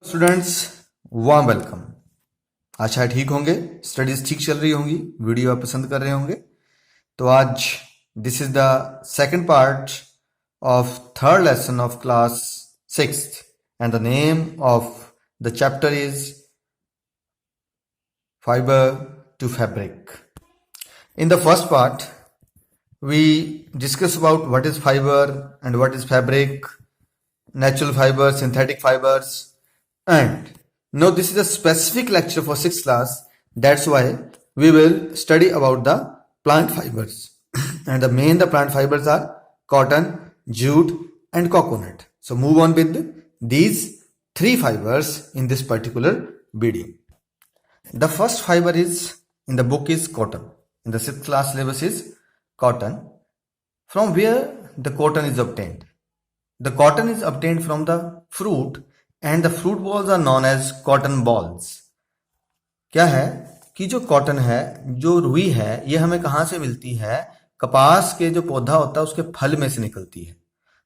Students, warm welcome. आशा है ठीक होंगे, स्टडीज ठीक चल रही होंगी, वीडियो आप पसंद कर रहे होंगे। तो आज this is the second part of third lesson of class 6th and the name of the chapter is fibre to fabric. In the first part, we discuss about what is fiber and what is fabric, natural fibers, synthetic fibers, and now this is a specific lecture for 6th class. That's why we will study about the plant fibers. And the plant fibers are cotton, jute, and coconut. So move on with these three fibers in this particular video. The first fiber is in the book is cotton. In the 6th class syllabus is cotton. From where the cotton is obtained? The cotton is obtained from the fruit and the fruit balls are known as cotton balls. क्या है कि जो cotton है, जो रुई है, ये हमें कहाँ से मिलती है? कपास के जो पौधा होता है उसके फल में से निकलती है।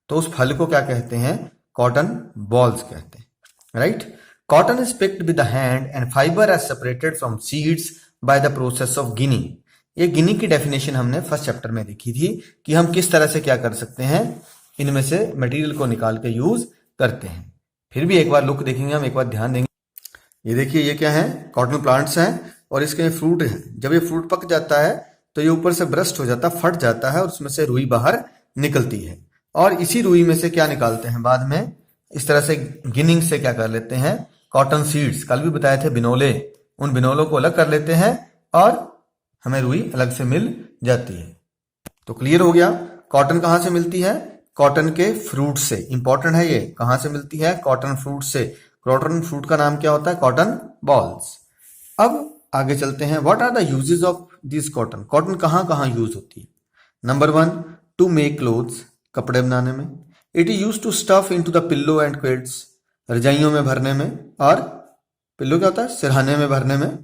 तो उस फल को क्या कहते हैं? कॉटन बॉल्स कहते हैं, right? Cotton is picked with the hand and fibre as separated from seeds by the process of ginning. ये गिनिंग की डेफिनेशन हमने फर्स्ट चैप्टर में देखी थी कि हम किस तरह से क्या कर सकते हैं, इनमें से मटेरियल को निकाल के यूज करते हैं। फिर भी एक बार लुक देखेंगे, हम एक बार ध्यान देंगे। ये देखिए, ये क्या है? कॉटन प्लांट्स हैं और इसके फ्रूट है। जब ये फ्रूट पक जाता है तो ये ऊपर से ब्रस्ट हो जाता है, फट जाता है और उसमें से रुई बाहर निकलती है। और इसी रुई में से क्या निकालते हैं बाद में? इस तरह से गिनिंग से क्या कर लेते हैं? कॉटन सीड्स, कल भी बताए थे बिनोले, उन बिनोलों को अलग कर लेते हैं और हमें रुई अलग से मिल जाती है। तो क्लियर हो गया, कॉटन कहां से मिलती है? कॉटन के फ्रूट से। इंपॉर्टेंट है ये, कहां से मिलती है? कॉटन फ्रूट से। कॉटन फ्रूट का नाम क्या होता है? Cotton balls. अब आगे चलते हैं, what are the uses of this cotton? Cotton कहां कहां यूज होती है? नंबर 1, टू मेक क्लोथ्स, कपड़े बनाने में। It is use to stuff into the pillow and quilts, रजाइयों में भरने में। और पिल्लो क्या होता है? सिरहाने में भरने में।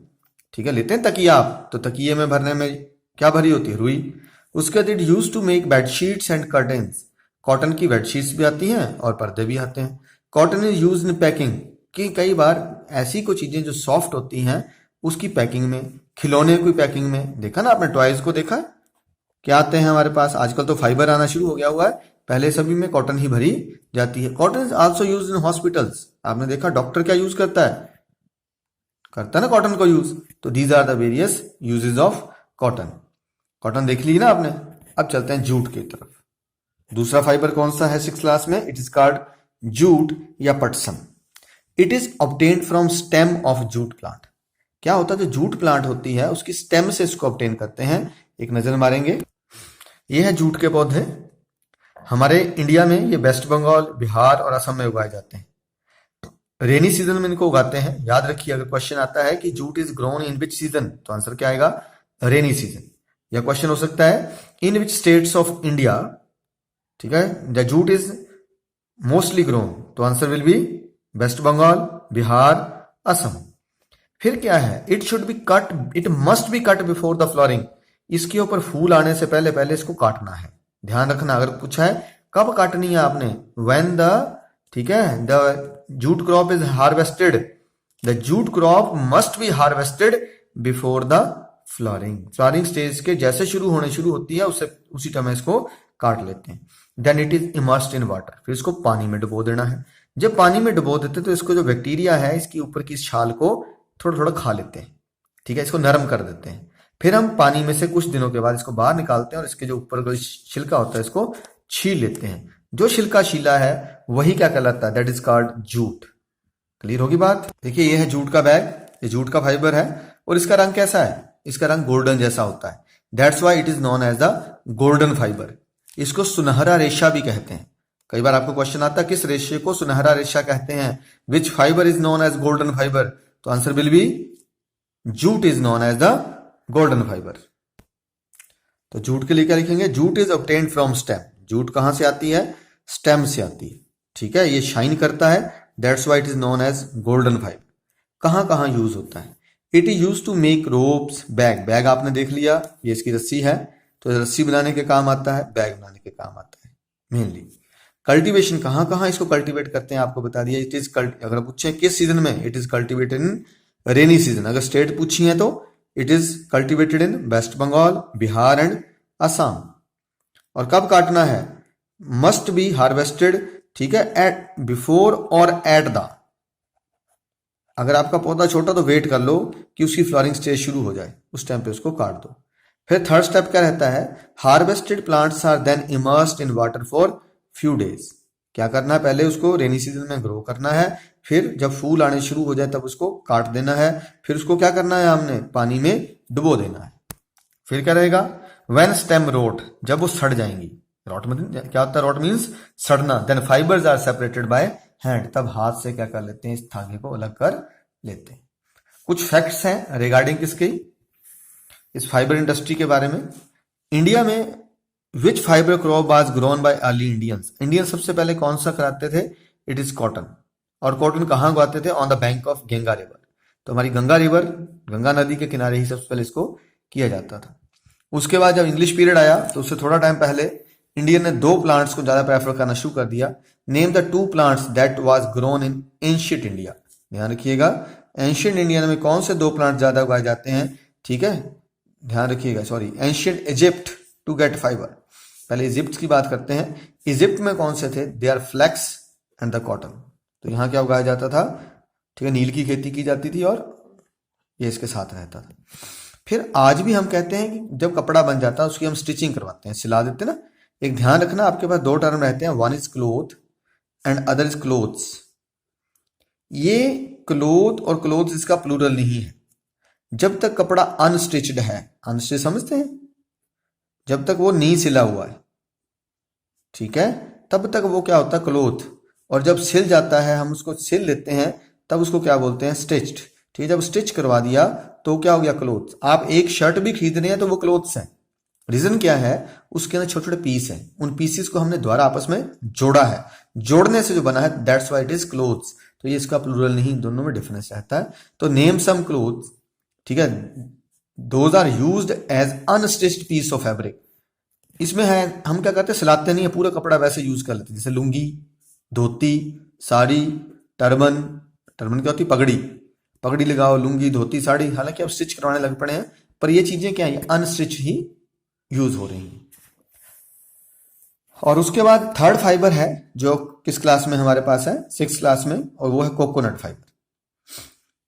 ठीक है, लेते हैं तकिया आप, तो तकिए में भरने में क्या भरी होती है? रुई। उसके बाद it use to make bedsheets and curtains, cotton की बेडशीट्स भी आती हैं और पर्दे भी आते हैं। Cotton is use in packing, कि कई बार ऐसी कोई चीजें जो सॉफ्ट होती हैं उसकी पैकिंग में, खिलौने की पैकिंग में। देखा ना आपने, टॉयज को देखा क्या आते हैं हमारे पास? आजकल तो फाइबर आना शुरू हो गया हुआ है, पहले सभी में कॉटन ही भरी जाती है। Cotton is also use in hospitals. आपने देखा डॉक्टर क्या यूज करता है ना कॉटन को यूज। तो these are the various uses of cotton. Cotton देख ली ना आपने। अब चलते हैं जूट की तरफ। दूसरा फाइबर कौन सा है 6th क्लास में? इट इज कॉल्ड जूट या पटसन। It is obtained from stem of jute plant. क्या होता है? जो जूट प्लांट होती है उसकी स्टेम से इसको ऑब्टेन करते हैं। एक नजर मारेंगे, ये है जूट के पौधे। हमारे इंडिया में ये वेस्ट बंगाल, बिहार और असम में उगाए जाते हैं। रेनी सीजन में इनको उगाते हैं। याद रखिए, अगर क्वेश्चन आता है कि jute is grown in which season, तो आंसर क्या आएगा? Rainy season. या क्वेश्चन हो सकता है in which states of India, ठीक है, the jute is mostly grown, तो answer will be West Bengal, Bihar, Assam. फिर क्या है? It should be cut, it must be cut before the flowering. इसके ऊपर फूल आने से पहले पहले इसको काटना है। ध्यान रखना, अगर पूछा है कब काटनी है आपने, व्हेन द, ठीक है, the jute crop is harvested, the jute crop must be harvested before the flooring. Flooring stage के जैसे शुरू होती है उससे उसी टाइम इसको काट लेते हैं। Then it is immersed in water, फिर इसको पानी में डुबो देना है। जब पानी में डुबो देते तो इसको जो बैक्टीरिया है इसकी ऊपर की छाल को थोड़ा थोड़ा खा लेते हैं, ठीक है, इसको नरम कर देते हैं। फिर हम पानी में से कुछ दिनों के बाद इसको बाहर निकालते हैं और इसके जो ऊपर का छिलका होता है इसको छील लेते हैं। जो छिलका छीला है वही क्या कहलाता है? That is called jute. Clear होगी बात? देखिए, ये है जूट का बैग, ये जूट का फाइबर है और इसका रंग कैसा है? इसका रंग गोल्डन जैसा होता है। That's why it is known as the golden fibre. इसको सुनहरा रेशा भी कहते हैं। कई बार आपको क्वेश्चन आता है किस रेशे को सुनहरा रेशा कहते हैं? Which fibre is known as golden fibre? तो answer will be jute is known as the golden fibre. तो जूट के लिए क्या लिखेंगे? Jute is obtained from stem. Jute कहां से आती है? स्टेम से आती है, ठीक है। ये शाइन करता है, that's why it is known as golden fibre. कहां कहां यूज होता है? It is use to make ropes, bag. Bag आपने देख लिया, ये इसकी रस्सी है, तो रस्सी बनाने के काम आता है, बैग बनाने के काम आता है मेनली। कल्टीवेशन कहाँ कहाँ इसको कल्टीवेट करते हैं आपको बता दिया। इट इज अगर पूछे किस सीजन में, it is cultivated in rainy season. अगर स्टेट पूछी है तो it is cultivated in West Bengal, Bihar and Assam. और कब काटना है, मस्ट बी हार्वेस्टेड, ठीक है, at before or at the, अगर आपका पौधा छोटा तो वेट कर लो कि उसकी फ्लावरिंग स्टेज शुरू हो जाए, उस टाइम पे उसको काट दो। फिर थर्ड स्टेप क्या रहता है, harvested plants are then immersed in water for few days. क्या करना है, पहले उसको रेनी सीजन में ग्रो करना है, फिर जब फूल आने शुरू हो जाए तब उसको काट देना है, फिर उसको क्या करना है, हमने पानी में डुबो देना है। फिर क्या रहेगा, व्हेन स्टेम रोट, जब वो सड़ जाएंगी, रॉट मतलब क्या होता है, रॉट मीन्स सड़ना, then fibres are separated by hand, तब हाथ से क्या कर लेते हैं, इस धागे को अलग कर लेते हैं। कुछ फैक्ट्स हैं रिगार्डिंग किसके, इस फाइबर इंडस्ट्री के बारे में। इंडिया में which fibre crop was grown by early Indians, Indian सबसे पहले कौन सा कराते थे, इट इज कॉटन। और कॉटन कहाँ उगाते थे, on the bank of Ganga river. तो हमारी गंगा रिवर, गंगा नदी के किनारे ही सबसे पहले इसको किया जाता था। उसके बाद जब इंग्लिश पीरियड आया तो उससे थोड़ा टाइम पहले इंडियन ने दो प्लांट्स को ज्यादा प्रेफर करना शुरू कर दिया। Name the two plants that was grown in ancient India. ध्यान रखिएगा, एंशिएंट इंडिया में कौन से दो प्लांट ज्यादा उगाए जाते हैं, ठीक है, ध्यान रखिएगा, sorry, ancient Egypt to get fibre. पहले इजिप्ट की बात करते हैं, इजिप्ट में कौन से थे, they are flax and the cotton. तो यहाँ क्या उगाया जाता था, ठीक है, नील की खेती की जाती थी और ये इसके साथ रहता था। फिर आज भी हम कहते हैं कि जब कपड़ा बन जाता है उसकी हम स्टिचिंग करवाते हैं, सिला देते हैं ना। एक ध्यान रखना, आपके पास दो टर्म रहते हैं, one is cloth and other is clothes. ये क्लोथ और क्लोथ्स इसका प्लूरल नहीं है। जब तक कपड़ा अनस्टिच्ड है, अनस्टिच समझते हैं, जब तक वो नहीं सिला हुआ है, ठीक है, तब तक वो क्या होता है, क्लोथ। और जब सिल जाता है, हम उसको सिल लेते हैं, तब उसको क्या बोलते हैं, स्टिच्ड। ठीक है, जब स्टिच करवा दिया तो क्या हो गया, क्लोथ। आप एक शर्ट भी खरीद रहे हैं तो वो क्लोथ्स हैं। रीजन क्या है, उसके अंदर छोटे छोटे पीस हैं, उन पीसेस को हमने द्वारा आपस में जोड़ा है, जोड़ने से जो बना है, that's why it is clothes. तो ये इसका प्लूरल नहीं, दोनों में डिफरेंस रहता है। तो नेम सम क्लोथ्स, ठीक है, those are used as unstitched piece of fabric. इसमें है, हम क्या करते हैं, सिलाते नहीं है, पूरा कपड़ा वैसे यूज कर लेते हैं, जैसे लुंगी, धोती, साड़ी, टर्बन। टर्बन क्या होती है, पगड़ी, पगड़ी लगाओ, लुंगी, धोती, साड़ी। हालांकि अब स्टिच करवाने लग पड़े हैं, पर ये चीजें क्या है, अनस्टिच ही यूज हो रही हैं। और उसके बाद थर्ड फाइबर है जो किस क्लास में हमारे पास है, 6th क्लास में, और वो है कोकोनट फाइबर।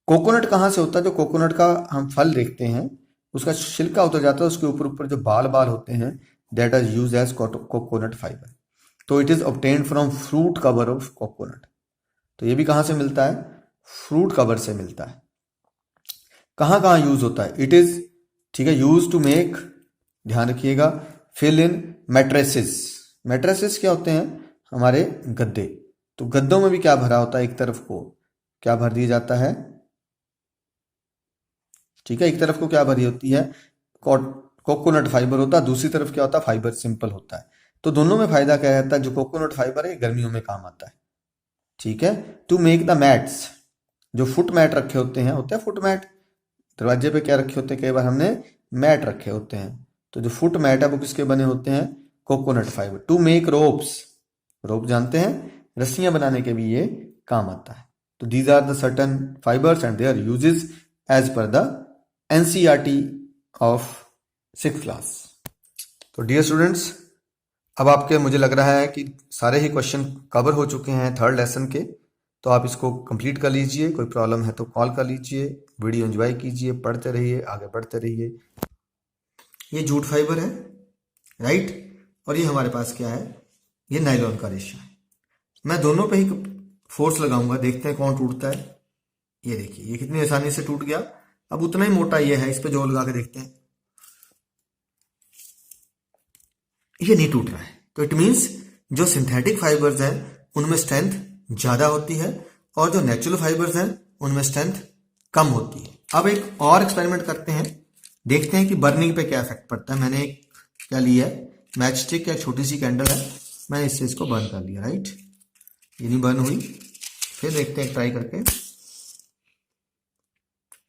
कोकोनट कहाँ से होता है, जो कोकोनट का हम फल देखते हैं, उसका छिलका उतर जाता है, उसके ऊपर ऊपर जो बाल बाल होते हैं, that is use as coconut fibre. तो it is obtained from fruit cover of coconut. तो ये भी कहाँ से मिलता है, फ्रूट कवर से मिलता है। कहाँ कहाँ यूज होता है, इट इज, ठीक है, यूज टू मेक, ध्यान रखिएगा, फिल इन मैट्रेसेस। मैट्रेसेस क्या होते हैं, हमारे गद्दे। तो गद्दों में भी क्या भरा होता है, एक तरफ को क्या भर दिया जाता है, ठीक है, एक तरफ को क्या भरी होती है, कोकोनट फाइबर होता है, दूसरी तरफ क्या होता है, फाइबर सिंपल होता है। तो दोनों में फायदा क्या रहता है, जो कोकोनट फाइबर है गर्मियों में काम आता है, ठीक है। टू मेक द मैट्स, जो फुट मैट रखे होते हैं फुट मैट, दरवाजे पे क्या रखे होते हैं, कई बार हमने मैट रखे होते हैं, तो जो फुट मैट है वो किसके बने होते हैं, coconut fibre. To make ropes, rope जानते हैं, रस्सियां बनाने के भी ये काम आता है। तो these are the certain fibres and their uses as per the NCERT of 6th class. तो डियर स्टूडेंट्स, अब आपके, मुझे लग रहा है कि सारे ही क्वेश्चन कवर हो चुके हैं थर्ड लेसन के। तो आप इसको कंप्लीट कर लीजिए, कोई प्रॉब्लम है तो कॉल कर लीजिए, वीडियो एंजॉय कीजिए, पढ़ते रहिए, आगे बढ़ते रहिए। ये जूट फाइबर है, राइट, और ये हमारे पास क्या है, ये नायलॉन का रेशा है। मैं दोनों पे ही फोर्स लगाऊंगा, देखते हैं कौन टूटता है। ये देखिए, ये कितनी आसानी से टूट गया। अब उतना ही मोटा ये है, इस पे जोर लगा के देखते हैं, ये नहीं टूट रहा है। तो इट मीन्स जो सिंथेटिक फाइबर्स हैं उनमें स्ट्रेंथ ज्यादा होती है, और जो नेचुरल फाइबर्स हैं उनमें स्ट्रेंथ कम होती है। अब एक और एक्सपेरिमेंट करते हैं, देखते हैं कि बर्निंग पे क्या इफेक्ट पड़ता है। मैंने एक क्या लिया है, मैच स्टिक या छोटी सी कैंडल है, मैंने इससे इसको बर्न कर लिया, राइट, ये नहीं बर्न हुई। फिर देखते हैं ट्राई करके,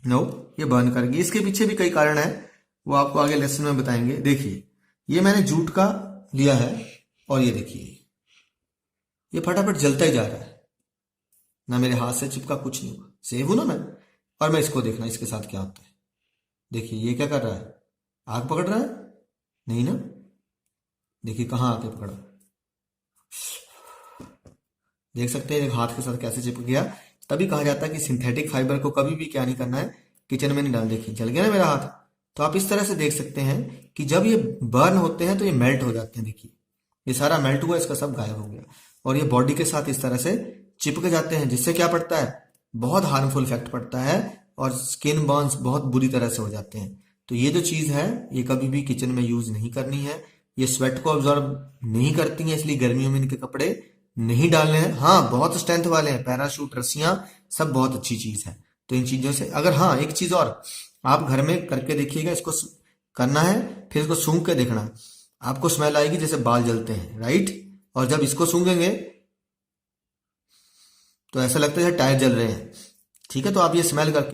नो, ये बर्न कर गई। इसके पीछे भी कई कारण है, वो आपको आगे लेसन में बताएंगे। देखिए, ये मैंने जूट का लिया है, और ये देखिए ये फटाफट जलता ही जा रहा है, ना मेरे हाथ से चिपका, कुछ नहीं हुआ, सेव हूं ना मैं। और मैं इसको देखना इसके साथ क्या होता है। देखिए ये क्या कर रहा है, आग पकड़ रहा है, नहीं ना। देखिए कहाँ आके पकड़ा, देख सकते हैं हाथ के साथ कैसे चिपक गया। तभी कहा जाता है कि सिंथेटिक फाइबर को कभी भी क्या नहीं करना है, किचन में नहीं डाल। देखिए जल गया ना मेरा हाथ। तो आप इस तरह से देख सकते हैं कि जब ये बर्न होते हैं तो ये मेल्ट हो जाते हैं। देखिए ये सारा मेल्ट हुआ, इसका सब गायब हो गया, और ये बॉडी के साथ इस तरह से चिपक जाते हैं, जिससे क्या पड़ता है, बहुत हार्मफुल इफेक्ट पड़ता है और स्किन बर्न्स बहुत बुरी तरह से हो जाते हैं। तो ये जो चीज़ है ये कभी भी किचन में यूज नहीं करनी है। ये स्वेट को ऑब्जॉर्व नहीं करती हैं, इसलिए गर्मियों में इनके कपड़े नहीं डालने हैं। हाँ बहुत स्ट्रेंथ वाले हैं, पैराशूट, रस्सियां, सब बहुत अच्छी चीज है। तो इन चीजों से अगर, हाँ एक चीज और आप घर में करके देखिएगा, इसको करना है, फिर इसको सूंघ के देखना, आपको स्मेल आएगी जैसे बाल जलते हैं, राइट। और जब इसको सूंघेंगे तो ऐसा लगता है टायर जल रहे हैं। ठीक है, तो आप ये स्मेल करके